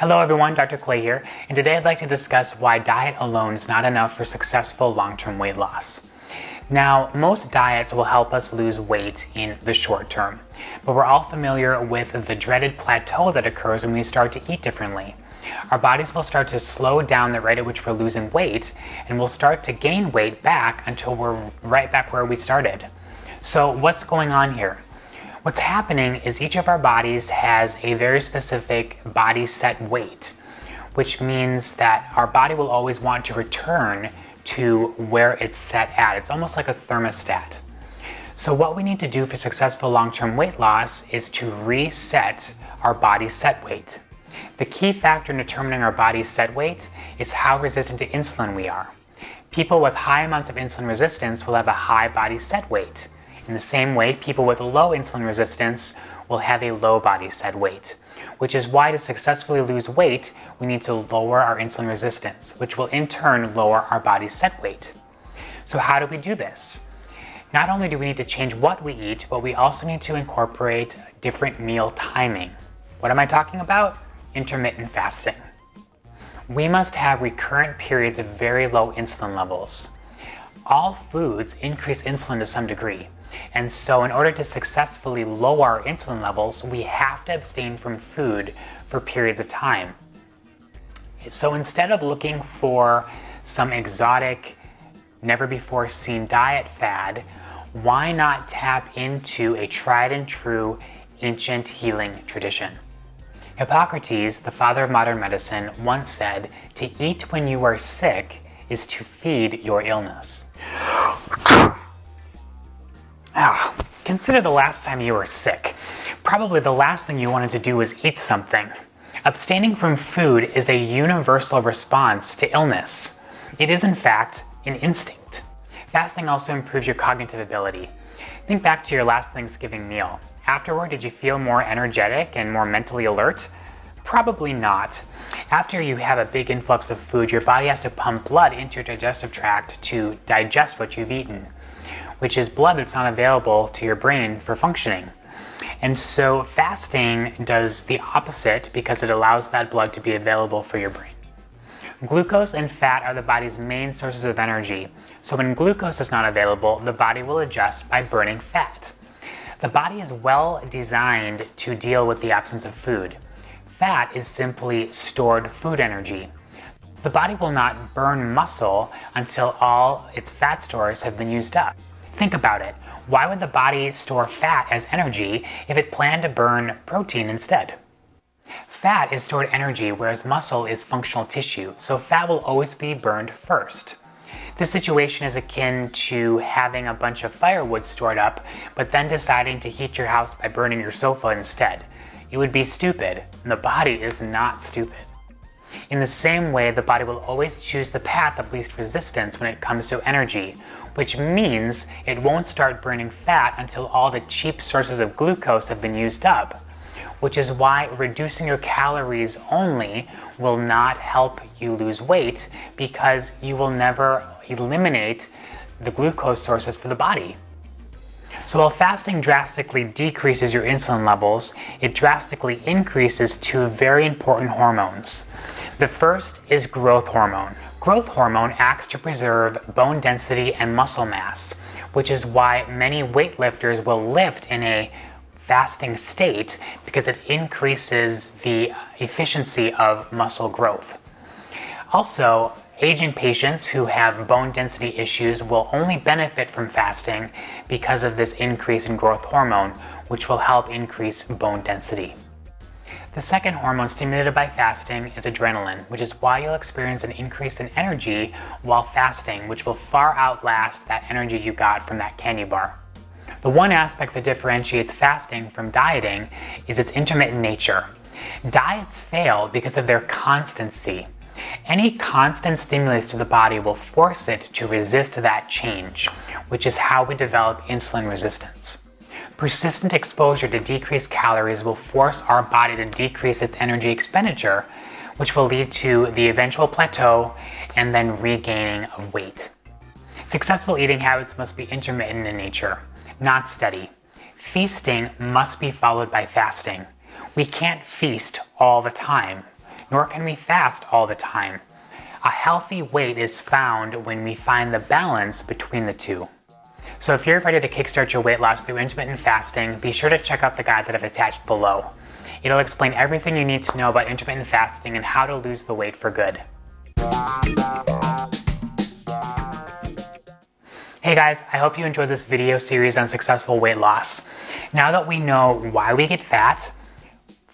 Hello everyone, Dr. Clay here, and today I'd like to discuss why diet alone is not enough for successful long-term weight loss. Now, most diets will help us lose weight in the short term, but we're all familiar with the dreaded plateau that occurs when we start to eat differently. Our bodies will start to slow down the rate at which we're losing weight, and we'll start to gain weight back until we're right back where we started. So what's going on here? What's happening is each of our bodies has a very specific body set weight, which means that our body will always want to return to where it's set at. It's almost like a thermostat. So what we need to do for successful long-term weight loss is to reset our body set weight. The key factor in determining our body set weight is how resistant to insulin we are. People with high amounts of insulin resistance will have a high body set weight. In the same way, people with low insulin resistance will have a low body set weight, which is why to successfully lose weight, we need to lower our insulin resistance, which will in turn lower our body set weight. So how do we do this? Not only do we need to change what we eat, but we also need to incorporate different meal timing. What am I talking about? Intermittent fasting. We must have recurrent periods of very low insulin levels. All foods increase insulin to some degree. And so in order to successfully lower our insulin levels, we have to abstain from food for periods of time. So instead of looking for some exotic, never before seen diet fad, why not tap into a tried and true ancient healing tradition? Hippocrates, the father of modern medicine, once said, "To eat when you are sick is to feed your illness." Consider the last time you were sick. Probably the last thing you wanted to do was eat something. Abstaining from food is a universal response to illness. It is in fact an instinct. Fasting also improves your cognitive ability. Think back to your last Thanksgiving meal. Afterward, did you feel more energetic and more mentally alert? Probably not. After you have a big influx of food, your body has to pump blood into your digestive tract to digest what you've eaten, which is blood that's not available to your brain for functioning. And so fasting does the opposite because it allows that blood to be available for your brain. Glucose and fat are the body's main sources of energy. So when glucose is not available, the body will adjust by burning fat. The body is well designed to deal with the absence of food. Fat is simply stored food energy. The body will not burn muscle until all its fat stores have been used up. Think about it. Why would the body store fat as energy if it planned to burn protein instead? Fat is stored energy, whereas muscle is functional tissue, so fat will always be burned first. This situation is akin to having a bunch of firewood stored up, but then deciding to heat your house by burning your sofa instead. You would be stupid, and the body is not stupid. In the same way, the body will always choose the path of least resistance when it comes to energy, which means it won't start burning fat until all the cheap sources of glucose have been used up, which is why reducing your calories only will not help you lose weight because you will never eliminate the glucose sources for the body. So while fasting drastically decreases your insulin levels, it drastically increases two very important hormones. The first is growth hormone. Growth hormone acts to preserve bone density and muscle mass, which is why many weightlifters will lift in a fasting state because it increases the efficiency of muscle growth. Also, aging patients who have bone density issues will only benefit from fasting because of this increase in growth hormone, which will help increase bone density. The second hormone stimulated by fasting is adrenaline, which is why you'll experience an increase in energy while fasting, which will far outlast that energy you got from that candy bar. The one aspect that differentiates fasting from dieting is its intermittent nature. Diets fail because of their constancy. Any constant stimulus to the body will force it to resist that change, which is how we develop insulin resistance. Persistent exposure to decreased calories will force our body to decrease its energy expenditure, which will lead to the eventual plateau and then regaining of weight. Successful eating habits must be intermittent in nature, not steady. Feasting must be followed by fasting. We can't feast all the time. nor can we fast all the time. A healthy weight is found when we find the balance between the two. So if you're ready to kickstart your weight loss through intermittent fasting, be sure to check out the guide that I've attached below. It'll explain everything you need to know about intermittent fasting and how to lose the weight for good. Hey guys, I hope you enjoyed this video series on successful weight loss. Now that we know why we get fat,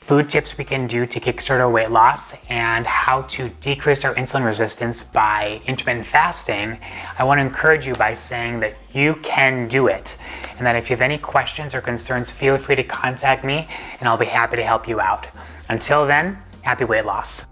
food tips we can do to kickstart our weight loss, and how to decrease our insulin resistance by intermittent fasting, I want to encourage you by saying that you can do it. And that if you have any questions or concerns, feel free to contact me and I'll be happy to help you out. Until then, happy weight loss.